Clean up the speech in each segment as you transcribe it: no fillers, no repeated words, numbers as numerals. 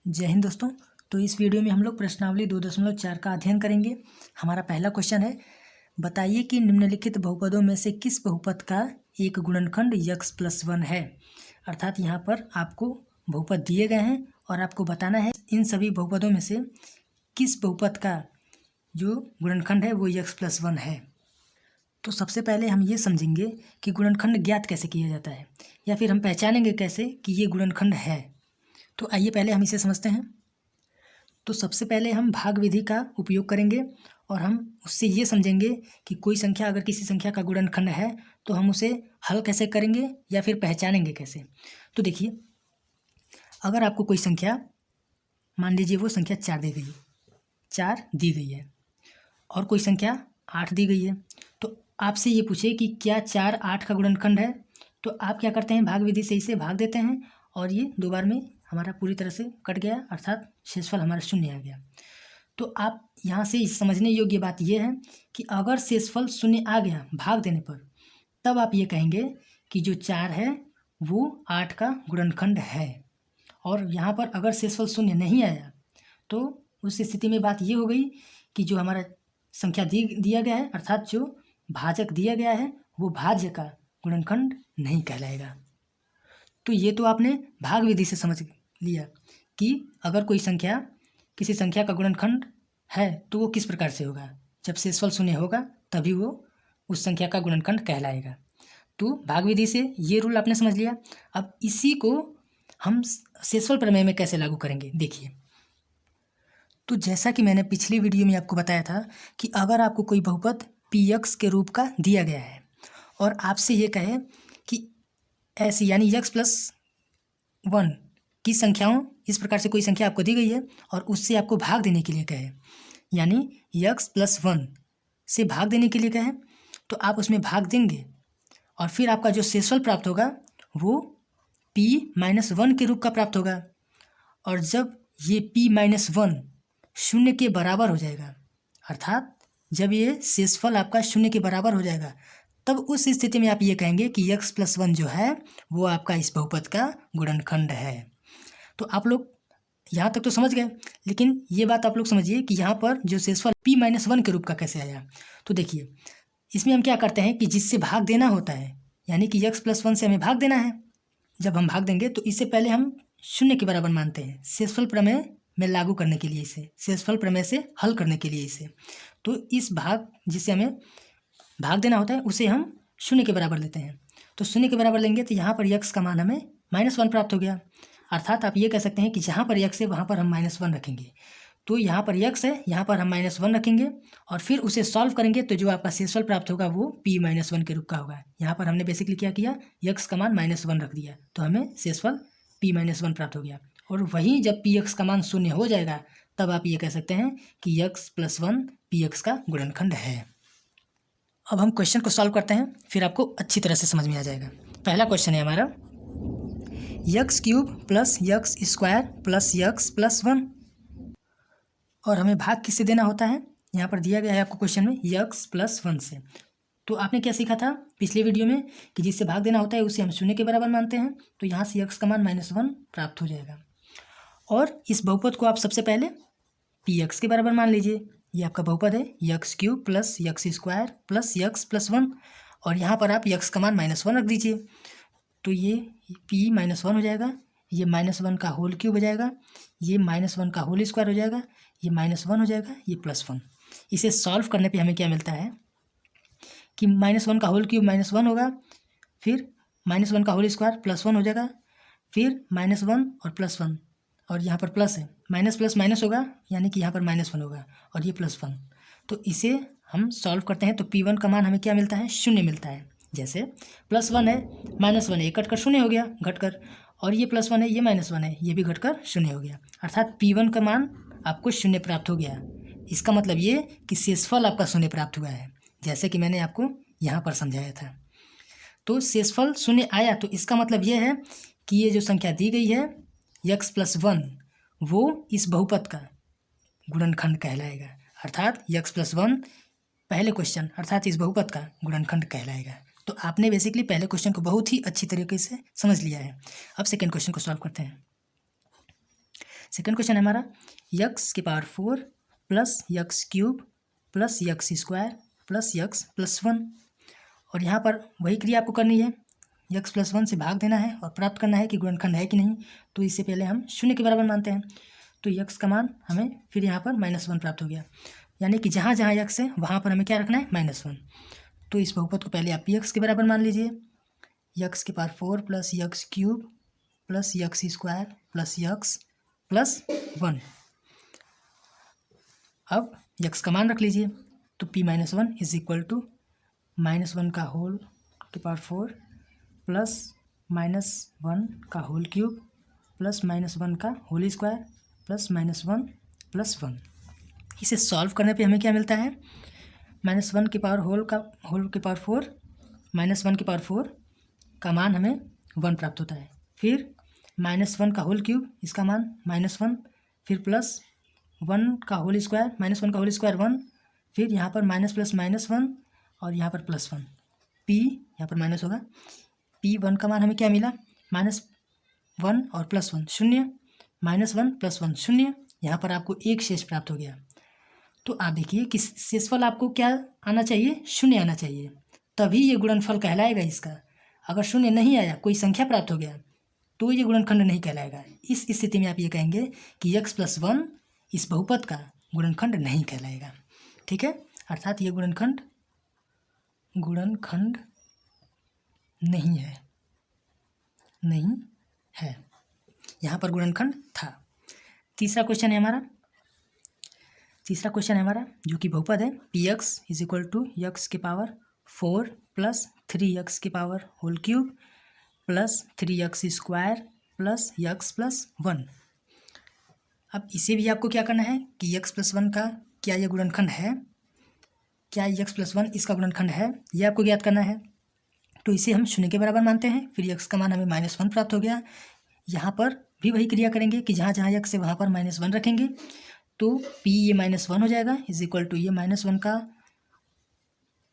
जय हिंद दोस्तों। तो इस वीडियो में हम लोग प्रश्नावली 2.4 का अध्ययन करेंगे। हमारा पहला क्वेश्चन है, बताइए कि निम्नलिखित बहुपदों में से किस बहुपद का एक गुणनखंड x+1 है। अर्थात यहाँ पर आपको बहुपद दिए गए हैं और आपको बताना है इन सभी बहुपदों में से किस बहुपद का जो गुणनखंड है वो x+1 है। तो सबसे पहले हम ये समझेंगे कि गुणनखंड ज्ञात कैसे किया जाता है, या फिर हम पहचानेंगे कैसे कि ये गुणनखंड है। तो आइए पहले हम इसे समझते हैं। तो सबसे पहले हम भाग विधि का उपयोग करेंगे और हम उससे ये समझेंगे कि कोई संख्या अगर किसी संख्या का गुणनखंड है तो हम उसे हल कैसे करेंगे या फिर पहचानेंगे कैसे। तो देखिए, अगर आपको कोई संख्या, मान लीजिए वो संख्या 4 दी गई है, 4 दी गई है और कोई संख्या 8 दी गई है, तो आपसे ये पूछे कि क्या 4 8 का गुणनखंड है, तो आप क्या करते हैं, भाग विधि से इसे भाग देते हैं और ये 2 बार में हमारा पूरी तरह से कट गया, अर्थात शेषफल हमारा 0 आ गया। तो आप यहाँ से समझने योग्य बात यह है कि अगर शेषफल 0 आ गया भाग देने पर, तब आप ये कहेंगे कि जो 4 है वो 8 का गुणनखंड है। और यहाँ पर अगर शेषफल 0 नहीं आया तो उस स्थिति में बात ये हो गई कि जो हमारा संख्या दिया गया है, अर्थात जो भाजक दिया गया है, वो भाज्य का गुणनखंड नहीं कहलाएगा। तो ये तो आपने भाग विधि से समझ लिया कि अगर कोई संख्या किसी संख्या का गुणनखंड है तो वो किस प्रकार से होगा, जब शेषफल 0 होगा तभी वो उस संख्या का गुणनखंड कहलाएगा। तो भाग विधि से ये रूल आपने समझ लिया। अब इसी को हम शेषफल प्रमेय में कैसे लागू करेंगे, देखिए। तो जैसा कि मैंने पिछली वीडियो में आपको बताया था कि अगर आपको कोई बहुपद px के रूप का दिया गया है और आपसे ये कहे कि ऐसी यानी x+1 की संख्याओं, इस प्रकार से कोई संख्या आपको दी गई है और उससे आपको भाग देने के लिए कहे, यानी x+1 से भाग देने के लिए कहे, तो आप उसमें भाग देंगे और फिर आपका जो शेषफल प्राप्त होगा वो p-1 के रूप का प्राप्त होगा। और जब ये p-1 0 के बराबर हो जाएगा, अर्थात जब ये शेषफल आपका 0 के बराबर हो जाएगा, तब उस स्थिति में आप ये कहेंगे कि x+1 जो है वो आपका इस बहुपद का गुणनखंड है। तो आप लोग यहाँ तक तो समझ गए, लेकिन ये बात आप लोग समझिए कि यहाँ पर जो शेषफल p-1 के रूप का कैसे आया। तो देखिए, इसमें हम क्या करते हैं कि जिससे भाग देना होता है, यानी कि x+1 से हमें भाग देना है, जब हम भाग देंगे तो इससे पहले हम 0 के बराबर मानते हैं शेषफल प्रमेय में लागू करने के लिए, इसे शेषफल प्रमेय से हल करने के लिए इसे। तो इस भाग जिससे हमें भाग देना होता है उसे हम 0 के बराबर लेते हैं। तो 0 के बराबर लेंगे तो यहाँ पर x का मान हमें -1 प्राप्त हो गया। अर्थात आप ये कह सकते हैं कि जहाँ पर x है वहाँ पर हम -1 रखेंगे। तो यहाँ पर x है, यहाँ पर हम -1 रखेंगे और फिर उसे सॉल्व करेंगे तो जो आपका शेषफल प्राप्त होगा वो p-1 के रूप का होगा। यहाँ पर हमने बेसिकली क्या किया, x का मान -1 रख दिया तो हमें शेषफल p-1 प्राप्त हो गया। और वहीं जब px का मान 0 हो जाएगा तब आप ये कह सकते हैं कि x+1 px का गुणनखंड है। अब हम क्वेश्चन को सॉल्व करते हैं, फिर आपको अच्छी तरह से समझ में आ जाएगा। पहला क्वेश्चन है हमारा, x³ + x² + x+1, और हमें भाग किससे देना होता है, यहाँ पर दिया गया है आपको क्वेश्चन में x+1 से। तो आपने क्या सीखा था पिछले वीडियो में कि जिससे भाग देना होता है उसे हम 0 के बराबर मानते हैं, तो यहाँ से x का मान -1 प्राप्त हो जाएगा। और इस बहुपद को आप सबसे पहले px के बराबर मान लीजिए। ये आपका बहुपद है x³ + x² + x+1, और यहाँ पर आप x का मान -1 रख दीजिए। तो ये p-1 हो जाएगा, ये -1 का होल क्यूब हो जाएगा, ये -1 का होल स्क्वायर हो जाएगा, ये -1 हो जाएगा, ये +1। इसे सॉल्व करने पे हमें क्या मिलता है कि -1 का होल क्यूब -1 होगा, फिर -1 का होल स्क्वायर +1 हो जाएगा, फिर -1 और +1, और यहाँ पर प्लस है, माइनस प्लस माइनस होगा यानी कि यहाँ पर -1 होगा और ये +1। तो इसे हम सॉल्व करते हैं तो p1 का मान हमें क्या मिलता है, 0 मिलता है। जैसे +1 है, -1 है, ये कटकर 0 हो गया घटकर, और ये +1 है, ये -1 है, ये भी घटकर 0 हो गया, अर्थात p1 का मान आपको 0 प्राप्त हो गया। इसका मतलब ये कि शेषफल आपका 0 प्राप्त हुआ है, जैसे कि मैंने आपको यहाँ पर समझाया था। तो शेषफल 0 आया तो इसका मतलब ये है कि ये जो संख्या दी गई है x+1 वो इस बहुपद का गुणनखंड कहलाएगा, अर्थात x+1 पहले क्वेश्चन अर्थात इस बहुपद का गुणनखंड कहलाएगा। तो आपने बेसिकली पहले क्वेश्चन को बहुत ही अच्छी तरीके से समझ लिया है। अब सेकेंड क्वेश्चन को सॉल्व करते हैं। सेकंड क्वेश्चन है हमारा यक्स की power 4 plus x cube plus x square plus x plus 1, और यहाँ पर वही क्रिया आपको करनी है, यक्स प्लस 1 से भाग देना है और प्राप्त करना है कि गुणनखंड है कि नहीं। तो इससे पहले हम शून्य के बराबर मानते हैं, तो यक्स का मान हमें फिर यहाँ पर -1 प्राप्त हो गया, यानी कि जहाँ जहाँ यक्स है वहाँ पर हमें क्या रखना है, -1। तो इस बहुपद को पहले आप यक्स के बराबर मान लीजिए, यक्स की power 4 plus x cube plus x square plus x plus 1। अब यक्स का मान रख लीजिए, तो p-1 इज इक्वल टू -1 का होल की पावर 4 प्लस -1 का होल क्यूब प्लस -1 का होल स्क्वायर प्लस -1 प्लस 1। इसे सॉल्व करने पे हमें क्या मिलता है, -1 की पावर होल की पावर 4 -1 की पावर 4 का मान हमें 1 प्राप्त होता है, फिर -1 का होल क्यूब, इसका मान -1, फिर प्लस 1 का होल स्क्वायर, -1 का होल स्क्वायर 1, फिर यहाँ पर माइनस प्लस -1 और यहाँ पर +1, p यहाँ पर माइनस होगा, p1 का मान हमें क्या मिला, -1 और +1 0, -1 + 1 0, यहाँ पर आपको एक शेष प्राप्त हो गया। तो आप देखिए कि शेषफल आपको क्या आना चाहिए, 0 आना चाहिए, तभी ये गुणनफल कहलाएगा इसका। अगर 0 नहीं आया, कोई संख्या प्राप्त हो गया, तो ये गुणनखंड नहीं कहलाएगा। इस स्थिति में आप ये कहेंगे कि x + 1 इस बहुपद का गुणनखंड नहीं कहलाएगा, ठीक है, अर्थात ये गुणनखंड नहीं है, यहाँ पर गुणनखंड था। तीसरा क्वेश्चन है हमारा जो कि बहुपद है px is equal to x की पावर 4 प्लस 3x की power whole cube plus 3x square plus x plus 1। अब इसे भी आपको क्या करना है कि x + 1 का क्या यह गुणनखंड है, क्या x + 1 इसका गुणनखंड है, ये आपको ज्ञात करना है। तो इसे हम 0 के बराबर मानते हैं, फिर x का मान हमें -1 प्राप्त हो गया। यहाँ पर भी वही क्रिया करेंगे कि जहाँ जहाँ x है वहाँ पर -1 रखेंगे, तो p ये -1 हो जाएगा इज इक्वल टू ये -1 का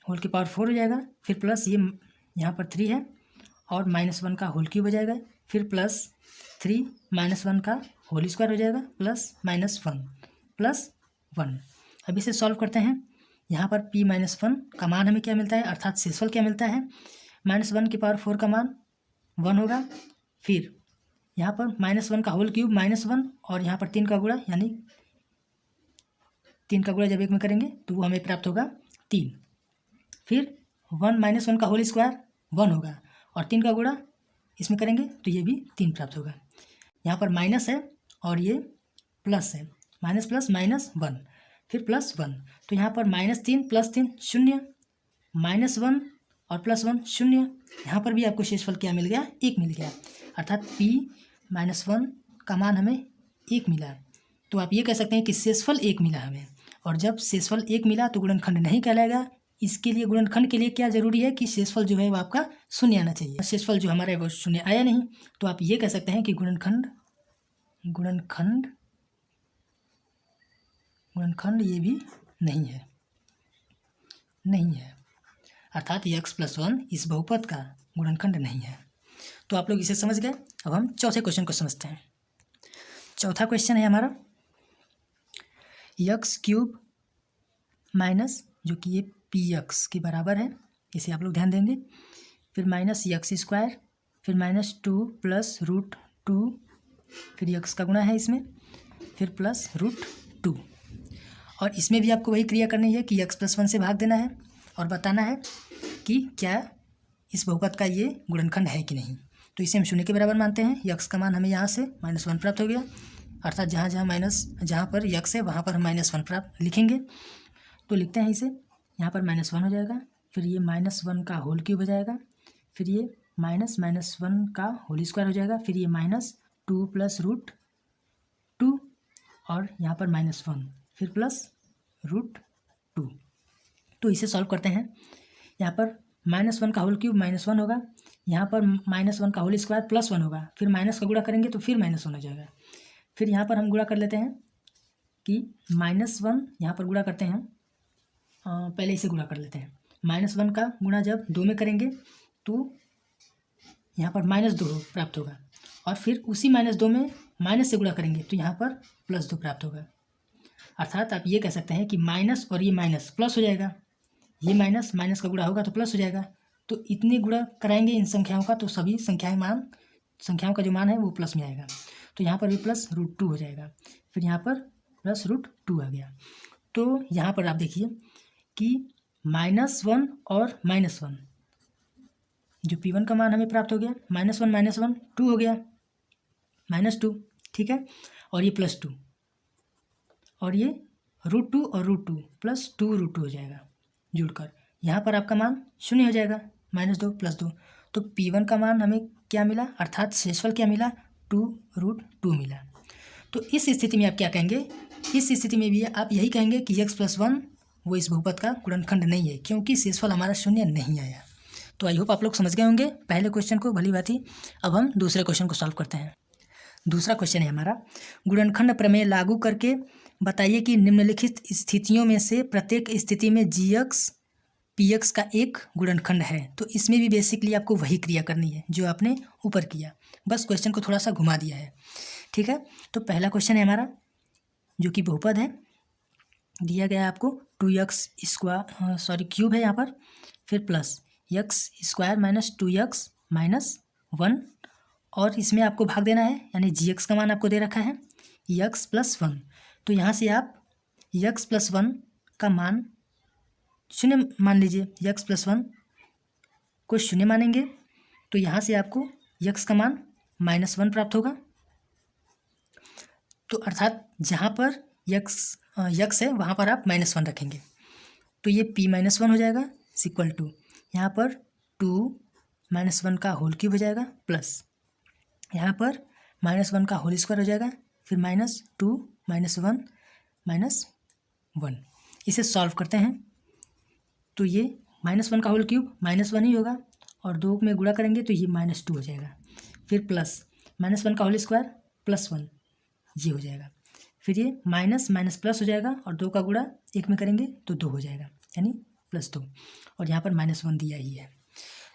होल की पावर 4 हो जाएगा, फिर प्लस ये यहाँ पर 3 है और -1 का होल क्यूब हो जाएगा, फिर प्लस 3 -1 का होल स्क्वायर हो जाएगा प्लस -1 प्लस 1। अब इसे सॉल्व करते हैं, यहाँ पर p-1 का मान हमें क्या मिलता है, अर्थात शेषफल क्या मिलता है, -1 की पावर 4 का मान 1 होगा, फिर यहाँ पर -1 का होल क्यूब -1 और यहाँ पर 3 का गुणा, यानी 3 का गुणा जब एक में करेंगे तो वो हमें प्राप्त होगा 3, फिर 1 -1 का होल स्क्वायर 1 होगा और 3 का गुणा इसमें करेंगे तो ये भी 3 प्राप्त होगा। यहाँ पर माइनस है और ये प्लस है, माइनस प्लस -1 फिर +1, तो यहाँ पर -3 + 3 0, -1 और +1 0, यहाँ पर भी आपको शेषफल क्या मिल गया, 1 मिल गया, अर्थात p-1 का मान हमें 1 मिला। तो आप ये कह सकते हैं कि शेषफल 1 मिला हमें, और जब शेषफल 1 मिला तो गुणनखंड नहीं कहलाएगा। इसके लिए गुणनखंड के लिए क्या जरूरी है कि शेषफल जो है वो आपका 0 आना चाहिए। शेषफल जो हमारा है वो 0 आया नहीं, तो आप ये कह सकते हैं कि गुणनखंड ये भी नहीं है, अर्थात x + 1 इस बहुपद का गुणनखंड नहीं है। तो आप लोग इसे समझ गए। अब हम चौथे क्वेश्चन को समझते हैं। चौथा क्वेश्चन है हमारा x³ माइनस, जो कि ये px के बराबर है, इसे आप लोग ध्यान देंगे, फिर -x², फिर -2 + √2, फिर x का गुणा है इसमें, फिर प्लस √2, और इसमें भी आपको वही क्रिया करनी है कि x + 1 से भाग देना है और बताना है कि क्या इस बहुपद का ये गुणनखंड है कि नहीं। तो इसे हम 0 के बराबर मानते हैं, x का मान हमें यहाँ से -1 प्राप्त हो गया, अर्थात जहाँ पर x है वहाँ पर हम -1 प्राप्त लिखेंगे। तो लिखते हैं इसे, यहाँ पर -1 हो जाएगा, फिर ये -1 का होल क्यूब हो जाएगा, फिर ये -1 का होल स्क्वायर हो जाएगा, फिर ये -2 + √2 और यहाँ पर -1 फिर प्लस √2। तो इसे सॉल्व करते हैं, यहाँ पर -1 का होल क्यूब -1 होगा, यहाँ पर -1 का होल स्क्वायर +1 होगा, फिर माइनस का गुणा करेंगे तो फिर -1 हो जाएगा, फिर यहाँ पर हम गुणा कर लेते हैं कि -1 यहाँ पर गुणा करते हैं, पहले इसे गुणा कर लेते हैं, -1 का गुणा जब 2 में करेंगे तो यहाँ पर -2 प्राप्त होगा, और फिर उसी -2 में माइनस से गुणा करेंगे तो यहाँ पर +2 प्राप्त होगा। अर्थात आप ये कह सकते हैं कि माइनस और ये माइनस प्लस हो जाएगा, ये माइनस माइनस का गुणा होगा तो प्लस हो जाएगा। तो इतने गुणा कराएंगे इन संख्याओं का तो सभी संख्याओं का जो मान है वो प्लस में आएगा। तो यहाँ पर भी +√2 हो जाएगा, फिर यहाँ पर +√2 आ गया। तो यहाँ पर आप देखिए कि -1 और -1 जो P1 का मान हमें प्राप्त हो गया, -1 2 हो गया, -2, ठीक है। और ये +2 और ये √2 और √2 +2√2 हो जाएगा जुड़कर। यहाँ पर आपका मान 0 हो जाएगा, -2 +2। तो P1 का मान हमें क्या मिला, अर्थात शेषफल क्या मिला, 2√2 मिला। तो इस स्थिति में आप क्या कहेंगे, इस स्थिति में भी आप यही कहेंगे कि x+1 वो इस बहुपद का गुणनखंड नहीं है, क्योंकि शेषफल हमारा 0 नहीं आया। तो आई होप आप लोग समझ गए होंगे पहले क्वेश्चन को भली भांति। अब हम दूसरे क्वेश्चन को सॉल्व करते हैं। दूसरा क्वेश्चन है हमारा, गुणनखंड प्रमेय लागू करके बताइए कि निम्नलिखित स्थितियों में से प्रत्येक स्थिति में gx px का एक गुणनखंड है। तो इसमें भी बेसिकली आपको वही क्रिया करनी है जो आपने ऊपर किया, बस क्वेश्चन को थोड़ा सा घुमा दिया है, ठीक है। तो पहला क्वेश्चन है हमारा जो कि बहुपद है, दिया गया है आपको 2x² क्यूब है यहाँ पर, फिर प्लस x² - 2x - 1 और इसमें आपको भाग देना है, यानी gx का मान आपको दे रखा है x+1। तो यहाँ से आप x+1 का मान 0 मान लीजिए, x+1 को 0 मानेंगे तो यहाँ से आपको x का मान -1 प्राप्त होगा। तो अर्थात जहाँ पर x है वहाँ पर आप -1 रखेंगे, तो ये p-1 हो जाएगा इक्वल टू यहाँ पर 2 - 1 का होल क्यूब हो जाएगा, प्लस यहाँ पर -1 का होल स्क्वायर हो जाएगा, फिर -2 - 1 - 1। इसे सॉल्व करते हैं तो ये -1 का होल क्यूब -1 ही होगा और 2 में गुणा करेंगे तो ये -2 हो जाएगा, फिर प्लस -1 का होल स्क्वायर +1 ये हो जाएगा, फिर ये माइनस प्लस हो जाएगा और 2 का गुणा 1 में करेंगे तो 2 हो जाएगा, यानी +2 और यहाँ पर -1 दिया ही है।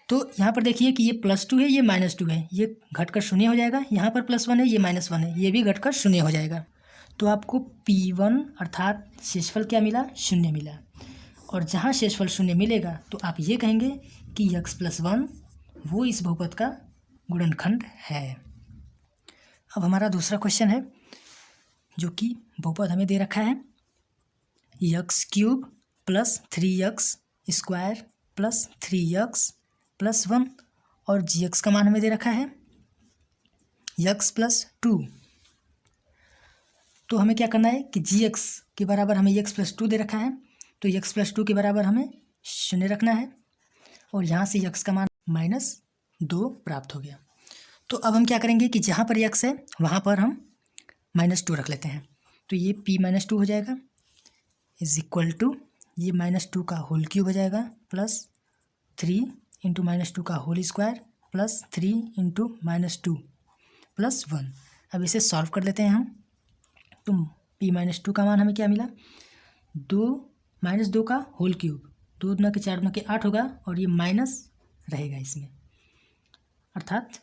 तो यहाँ पर देखिए कि ये +2 है, ये -2 है, ये घटकर 0 हो जाएगा, यहाँ पर +1 है, ये -1 है, ये भी घटकर 0 हो जाएगा। तो आपको P1 अर्थात शेषफल क्या मिला, 0 मिला। और जहाँ शेषफल 0 मिलेगा तो आप ये कहेंगे कि x+1 वो इस बहुपद का गुणनखंड है। अब हमारा दूसरा क्वेश्चन है जो कि बहुपद हमें दे रखा है x³ + 3x² + 3x + 1 और gx का मान हमें दे रखा है x+2। तो हमें क्या करना है कि gx के बराबर हमें x+2 दे रखा है, तो x+2 के बराबर हमें 0 रखना है और यहाँ से x का मान -2 प्राप्त हो गया। तो अब हम क्या करेंगे कि जहाँ पर x है वहाँ पर हम -2 रख लेते हैं, तो ये p-2 हो जाएगा इक्वल टू ये -2 का होल क्यूब हो जाएगा प्लस 3 × -2 का होल स्क्वायर प्लस 3 × -2 + 1। अब इसे सॉल्व कर लेते हैं हम, तो p-2 का मान हमें क्या मिला, 2 का होल क्यूब, 2 दूना के 4 दूना के 8 होगा और ये माइनस रहेगा इसमें, अर्थात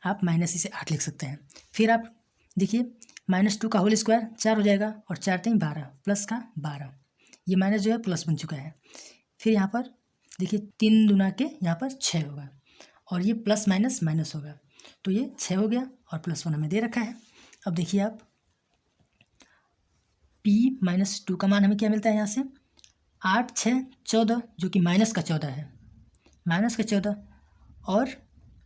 आप माइनस इसे 8 लिख सकते हैं। फिर आप देखिए -2 का होल स्क्वायर 4 हो जाएगा और 4 × 12 प्लस का 12, ये माइनस जो है प्लस बन चुका है। फिर यहाँ पर देखिए 3 दूना के यहाँ पर 6 होगा और ये प्लस माइनस होगा, तो ये 6 हो गया और +1 हमें दे रखा है। अब देखिए आप p-2 का मान हमें क्या मिलता है, यहाँ से 8 × 6 = 14 जो कि -14 है, -14 और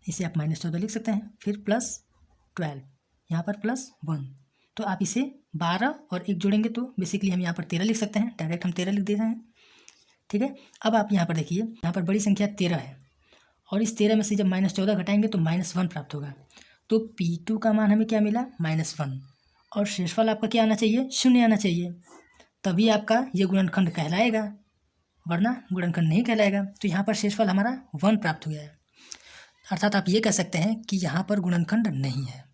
इसे आप -14 लिख सकते हैं, फिर +12 यहाँ पर +1। तो आप इसे 12 और 1 जोड़ेंगे तो बेसिकली हम यहाँ पर 13 लिख सकते हैं, डायरेक्ट हम 13 लिख देते हैं, ठीक है। अब आप यहाँ पर देखिए, यहाँ पर बड़ी संख्या 13 है और इस 13 में से जब -14 घटाएंगे तो -1 प्राप्त होगा। तो P2 का मान हमें क्या मिला, -1 और शेषफल आपका क्या आना चाहिए, 0 आना चाहिए, तभी आपका ये गुणनखंड कहलाएगा, वरना गुणनखंड नहीं कहलाएगा। तो यहाँ पर शेषफल हमारा 1 प्राप्त हो गया है, अर्थात आप ये कह सकते हैं कि यहाँ पर गुणनखंड नहीं है,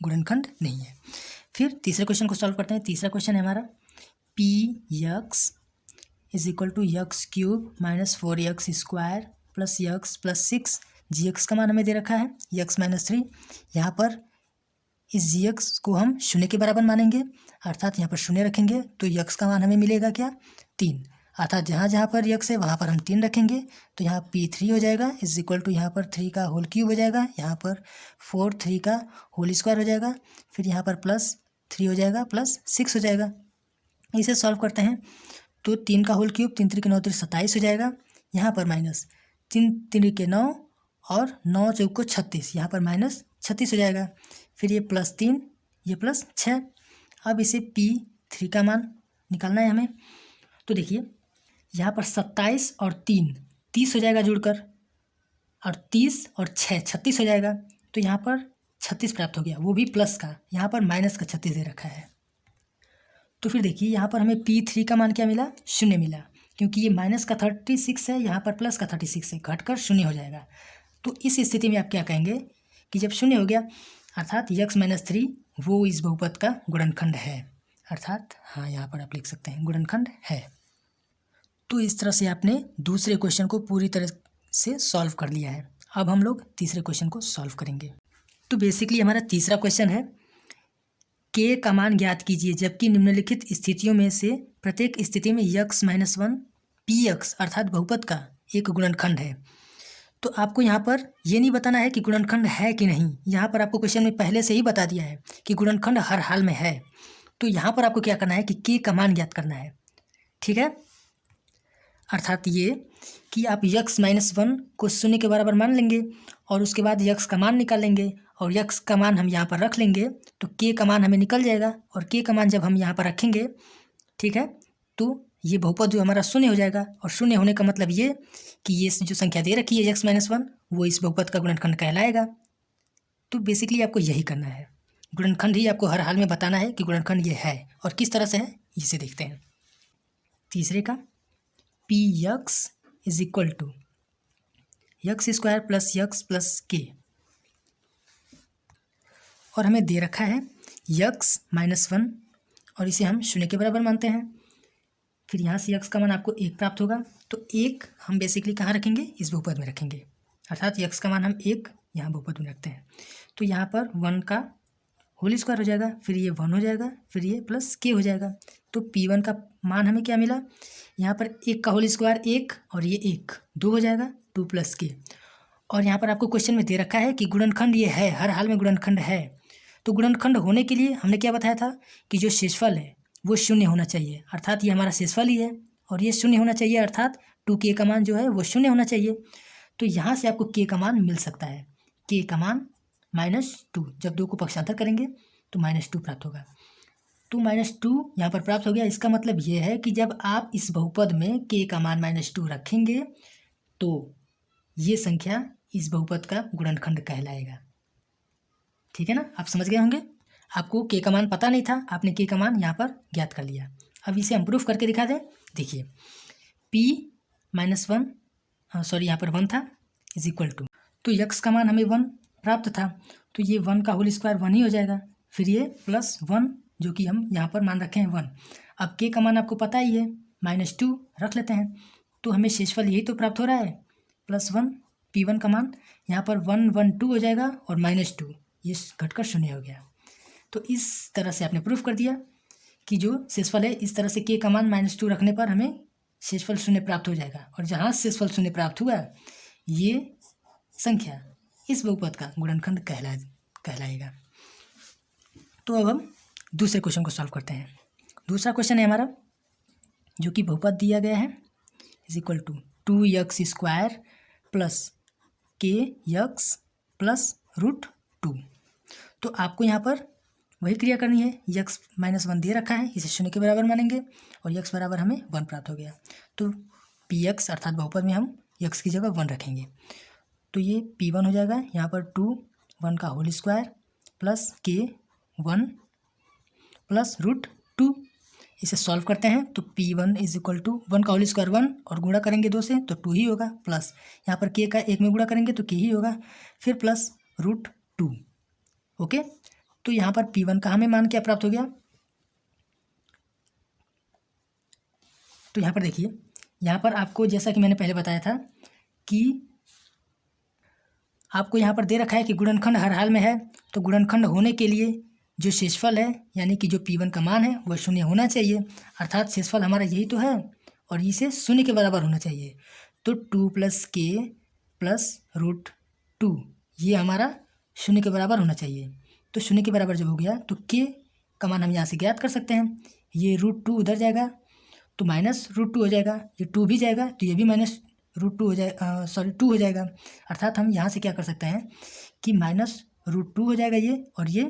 गुणनखंड नहीं है। फिर तीसरे क्वेश्चन को सॉल्व करते हैं। तीसरा क्वेश्चन है हमारा px = x³ - 4x² + x + 6 जी एक्स का मान हमें दे रखा है एक्स माइनस 3। यहाँ पर इस जी एक्स को हम शून्य के बराबर मानेंगे, अर्थात यहाँ पर शून्य रखेंगे तो एक्स का मान हमें मिलेगा क्या 3, अर्थात जहाँ जहाँ पर एक्स है वहाँ पर हम 3 रखेंगे तो यहाँ P3 हो जाएगा इज इक्वल टू यहाँ पर 3 का होल क्यूब हो जाएगा, यहाँ पर 4 3 का होल स्क्वायर हो जाएगा, फिर यहाँ पर प्लस 3 हो जाएगा प्लस 6 हो जाएगा। इसे सॉल्व करते हैं तो 3 का होल क्यूब 3 3 के 9 3 27 हो जाएगा, यहाँ पर माइनस 3 3 के 9 और 9 चौक को 36, यहाँ पर माइनस 36 हो जाएगा, फिर ये प्लस 3 ये प्लस 6। अब इसे P3 का मान निकालना है हमें। तो देखिए यहाँ पर 27 और 3 30 हो जाएगा जुड़कर, और 30 और 6 36 हो जाएगा, तो यहाँ पर 36 प्राप्त हो गया, वो भी प्लस का, यहाँ पर माइनस का 36 दे रखा है। तो फिर देखिए यहाँ पर हमें P3 का मान क्या मिला, शून्य मिला, क्योंकि ये माइनस का 36 है, यहाँ पर प्लस का 36 है, घटकर शून्य हो जाएगा। तो इस स्थिति में आप क्या कहेंगे कि जब शून्य हो गया अर्थात x माइनस 3 वो इस बहुपद का गुणनखंड है, अर्थात हाँ यहाँ पर आप लिख सकते हैं गुणनखंड है। तो इस तरह से आपने दूसरे क्वेश्चन को पूरी तरह से सॉल्व कर लिया है। अब हम लोग तीसरे क्वेश्चन को सॉल्व करेंगे। तो बेसिकली हमारा तीसरा क्वेश्चन है k का मान ज्ञात कीजिए जबकि निम्नलिखित स्थितियों में से प्रत्येक स्थिति में x माइनस 1 px अर्थात बहुपद का एक गुणनखंड है। तो आपको यहाँ पर ये नहीं बताना है कि गुणनखंड है कि नहीं, यहाँ पर आपको क्वेश्चन में पहले से ही बता दिया है कि गुणनखंड हर हाल में है। तो यहाँ पर आपको क्या करना है कि k का मान ज्ञात करना है, ठीक है, अर्थात ये कि आप x माइनस 1 को शून्य के बराबर मान लेंगे और उसके बाद x का मान निकाल लेंगे और x का मान हम यहाँ पर रख लेंगे तो k का मान हमें निकल जाएगा, और k का मान जब हम यहाँ पर रखेंगे, ठीक है, तो ये बहुपद जो हमारा शून्य हो जाएगा, और शून्य होने का मतलब ये कि ये जो संख्या दे रखी है x माइनस 1 वो इस बहुपद का गुणनखंड कहलाएगा। तो बेसिकली आपको यही करना है, गुणनखंड ही आपको हर हाल में बताना है कि गुणनखंड ये है, और किस तरह से है इसे देखते हैं। तीसरे का Px is equal to x square plus x plus k, और हमें दे रखा है x माइनस 1 और इसे हम शून्य के बराबर मानते हैं। फिर यहाँ से x का मान आपको 1 प्राप्त होगा, तो 1 हम बेसिकली कहाँ रखेंगे, इस बहुपद में रखेंगे, अर्थात x का मान हम 1 यहाँ बहुपद में रखते हैं। तो यहाँ पर 1 का होल स्क्वायर हो जाएगा, फिर ये 1 हो जाएगा, फिर ये प्लस k हो जाएगा। तो P1 का मान हमें क्या मिला, यहाँ पर 1 का होल स्क्वायर 1 और ये 1 2 हो जाएगा, 2 प्लस k। और यहाँ पर आपको क्वेश्चन में दे रखा है कि गुणनखंड ये है, हर हाल में गुणनखंड है। तो गुणनखंड होने के लिए हमने क्या बताया था कि जो शेषफल है वो शून्य होना चाहिए, अर्थात ये हमारा शेषफल ही है, और ये शून्य होना चाहिए, अर्थात 2k का मान जो है वो शून्य होना चाहिए। तो यहाँ से आपको k का मान मिल सकता है, k का मान -2, जब 2 को पक्षांतर करेंगे तो -2 प्राप्त होगा। तो -2 यहाँ पर प्राप्त हो गया। इसका मतलब ये है कि जब आप इस बहुपद में k का मान -2 रखेंगे तो ये संख्या इस बहुपद का गुणनखंड कहलाएगा, ठीक है ना, आप समझ गए होंगे। आपको k का मान पता नहीं था, आपने k का मान यहाँ पर ज्ञात कर लिया। अब इसे हम प्रूफ करके दिखा दें। देखिए p माइनस 1 सॉरी यहाँ पर 1 था इज इक्वल टू, तो x का मान हमें 1 प्राप्त था, तो ये 1 का होल स्क्वायर 1 ही हो जाएगा, फिर ये प्लस 1 जो कि हम यहाँ पर मान रखे हैं 1। अब k का मान आपको पता ही है -2 रख लेते हैं, तो हमें शेषफल यही तो प्राप्त हो रहा है +1। P1 का मान यहाँ पर 1 1 2 हो जाएगा और -2 ये घटकर शून्य हो गया। तो इस तरह से आपने प्रूफ कर दिया कि जो शेषफल है, इस तरह से k का मान -2 रखने पर हमें शेषफल शून्य प्राप्त हो जाएगा, और जहाँ शेषफल शून्य प्राप्त हुआ ये संख्या इस बहुपद का गुणनखंड कहलाएगा। तो अब हम दूसरे क्वेश्चन को सॉल्व करते हैं। दूसरा क्वेश्चन है हमारा जो कि बहुपद दिया गया है is equal to 2x square plus kx plus √2। तो आपको यहाँ पर वही क्रिया करनी है, x माइनस 1 दे रखा है, इसे शून्य के बराबर मानेंगे और x बराबर हमें 1 प्राप्त हो गया। तो px अर्थात बहुपद में हम x की जगह 1 रखेंगे, तो ये p1 हो जाएगा, यहाँ पर 2 1 का whole square plus k 1 plus √2। इसे सॉल्व करते हैं तो P1 इज इक्वल टू 1 का होल स्क्वायर 1 और गुणा करेंगे 2 से तो 2 ही होगा, प्लस यहाँ पर k का 1 में गुणा करेंगे तो k ही होगा, फिर प्लस √2। ओके, तो यहाँ पर P1 का हमें मान क्या प्राप्त हो गया, तो यहाँ पर देखिए, यहाँ पर आपको जैसा कि मैंने पहले बताया था कि आपको यहाँ पर दे रखा है कि गुणनखंड हर हाल में है, तो गुणनखंड होने के लिए जो शेषफल है यानी कि जो P1 का मान है वह शून्य होना चाहिए, अर्थात शेषफल हमारा यही तो है और इसे शून्य के बराबर होना चाहिए। तो 2 + k + √2 ये हमारा शून्य के बराबर होना चाहिए। तो शून्य के बराबर जब हो गया तो k का मान हम यहाँ से ज्ञात कर सकते हैं। ये √2 उधर जाएगा तो -√2 हो जाएगा, ये 2 भी जाएगा तो ये भी -√2 हो जाएगा, 2 हो जाएगा। अर्थात हम यहाँ से क्या कर सकते हैं कि -√2 हो जाएगा ये, और ये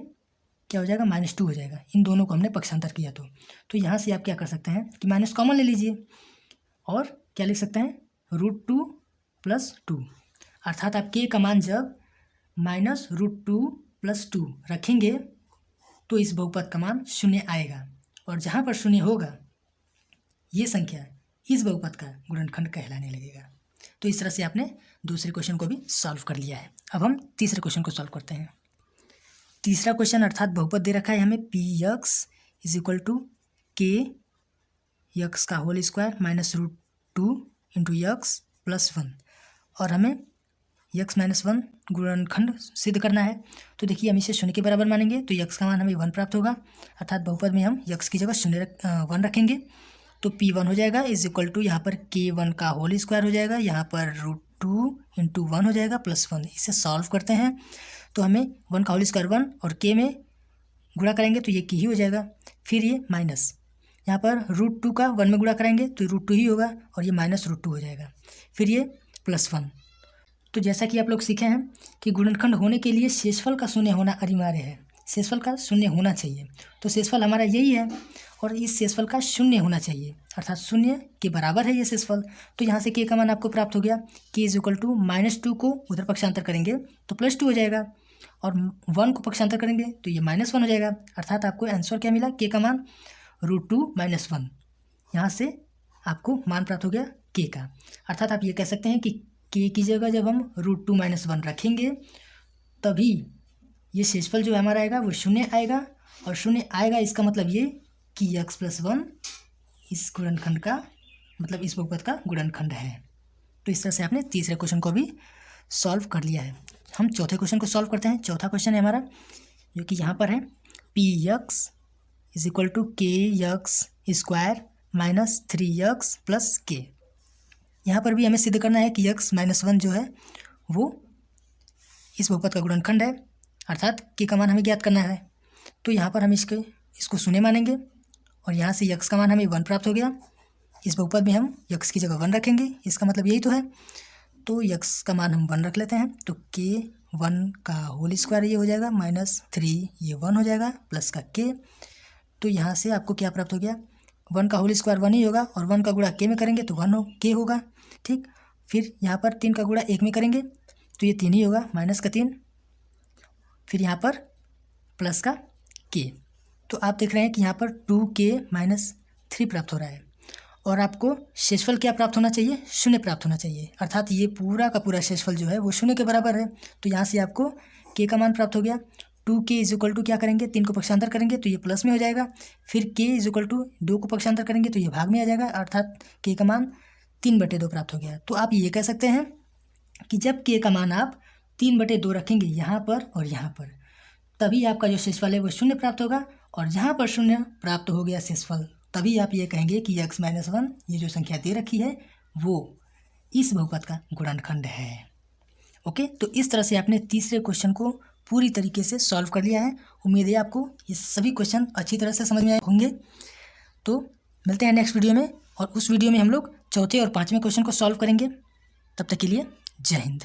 क्या हो जाएगा -2 हो जाएगा। इन दोनों को हमने पक्षांतर किया तो यहाँ से आप क्या कर सकते हैं कि माइनस कॉमन ले लीजिए और क्या लिख सकते हैं √2 + 2। अर्थात आप k का मान जब -√2 + 2 रखेंगे तो इस बहुपद का मान शून्य आएगा, और जहाँ पर शून्य होगा ये संख्या इस बहुपद का गुणनखंड कहलाने लगेगा। तो इस तरह से आपने दूसरे क्वेश्चन को भी सॉल्व कर लिया है। अब हम तीसरे क्वेश्चन को सॉल्व करते हैं। तीसरा क्वेश्चन अर्थात बहुपद दे रखा है हमें px = kx² -√2 × x + 1, और हमें x - 1 गुणनखंड सिद्ध करना है। तो देखिए हम इसे शून्य के बराबर मानेंगे तो x का मान हमें 1 प्राप्त होगा, अर्थात बहुपद में हम x की जगह 1 रखेंगे तो P1 हो जाएगा = यहाँ पर k1² हो जाएगा, यहाँ पर √2 × 1 हो जाएगा +1। इसे सॉल्व करते हैं तो हमें 1² 1 और k में गुणा करेंगे तो ये k ही हो जाएगा। फिर ये माइनस, यहाँ पर √2 का 1 में गुणा करेंगे तो √2 ही होगा और ये -√2 हो जाएगा। फिर ये +1। तो जैसा कि आप लोग सीखे हैं कि गुणनखंड होने के लिए शेषफल का शून्य होना अनिवार्य है, शेषफल का शून्य होना चाहिए। तो शेषफल हमारा यही है और इस शेषफल का शून्य होना चाहिए, अर्थात शून्य के बराबर है ये शेषफल। तो यहाँ से k का मान आपको प्राप्त हो गया, k = -2 को उधर पक्षांतर करेंगे तो +2 हो जाएगा, और 1 को पक्षांतर करेंगे तो ये -1 हो जाएगा। अर्थात आपको आंसर क्या मिला, k का मान √2 - 1। यहाँ से आपको मान प्राप्त हो गया k का। अर्थात आप ये कह सकते हैं कि k की जगह जब हम √2 - 1 रखेंगे तभी ये शेषफल जो हमारा आएगा वो शून्य आएगा, और शून्य आएगा इसका मतलब ये कि x + 1 इस गुणनखंड का मतलब इस बहुपद का गुणनखंड है। तो इस तरह से आपने तीसरे क्वेश्चन को भी सॉल्व कर लिया है। हम चौथे क्वेश्चन को सॉल्व करते हैं। चौथा क्वेश्चन है हमारा जो कि यहाँ पर है px = kx² -3x + k। यहाँ पर भी हमें सिद्ध करना है कि x - 1 जो है वो इस बहुपद का गुणनखंड है, अर्थात k का मान हमें ज्ञात करना है। तो यहाँ पर हम इसको शून्य मानेंगे और यहाँ से x का मान हमें 1 प्राप्त हो गया। इस बहुपद में हम x की जगह 1 रखेंगे, इसका मतलब यही तो है। तो x का मान हम 1 रख लेते हैं तो k1² ये हो जाएगा -3 ये 1 हो जाएगा प्लस का k। तो यहाँ से आपको क्या प्राप्त हो गया, 1² 1 ही होगा और 1 का गुणा k में करेंगे तो 1 होगा, ठीक। फिर यहाँ पर 3 का गुणा 1 में करेंगे तो ये 3 ही होगा -3, फिर यहाँ पर प्लस का k। तो आप देख रहे हैं कि यहाँ पर 2k - 3 प्राप्त हो रहा है, और आपको शेषफल क्या प्राप्त होना चाहिए, शून्य प्राप्त होना चाहिए। अर्थात ये पूरा का पूरा शेषफल जो है वो शून्य के बराबर है। तो यहाँ से आपको k का मान प्राप्त हो गया। 2k = क्या करेंगे, 3 को पक्षांतर करेंगे तो ये प्लस में हो जाएगा। फिर k = 2 को पक्षांतर करेंगे तो ये भाग में आ जाएगा, अर्थात k का मान 3/2 प्राप्त हो गया। तो आप ये कह सकते हैं कि जब k का मान आप 3/2 रखेंगे यहाँ पर और यहाँ पर, तभी आपका जो शेषफल है वो शून्य प्राप्त होगा, और जहाँ पर शून्य प्राप्त हो गया शेषफल तभी आप ये कहेंगे कि x - 1 ये जो संख्या दे रखी है वो इस बहुपद का गुणनखंड है। ओके, तो इस तरह से आपने तीसरे क्वेश्चन को पूरी तरीके से सॉल्व कर लिया है। उम्मीद है आपको ये सभी क्वेश्चन अच्छी तरह से समझ में आए होंगे। तो मिलते हैं नेक्स्ट वीडियो में, और उस वीडियो में हम लोग चौथे और पाँचवें क्वेश्चन को सॉल्व करेंगे। तब तक के लिए जय हिंद।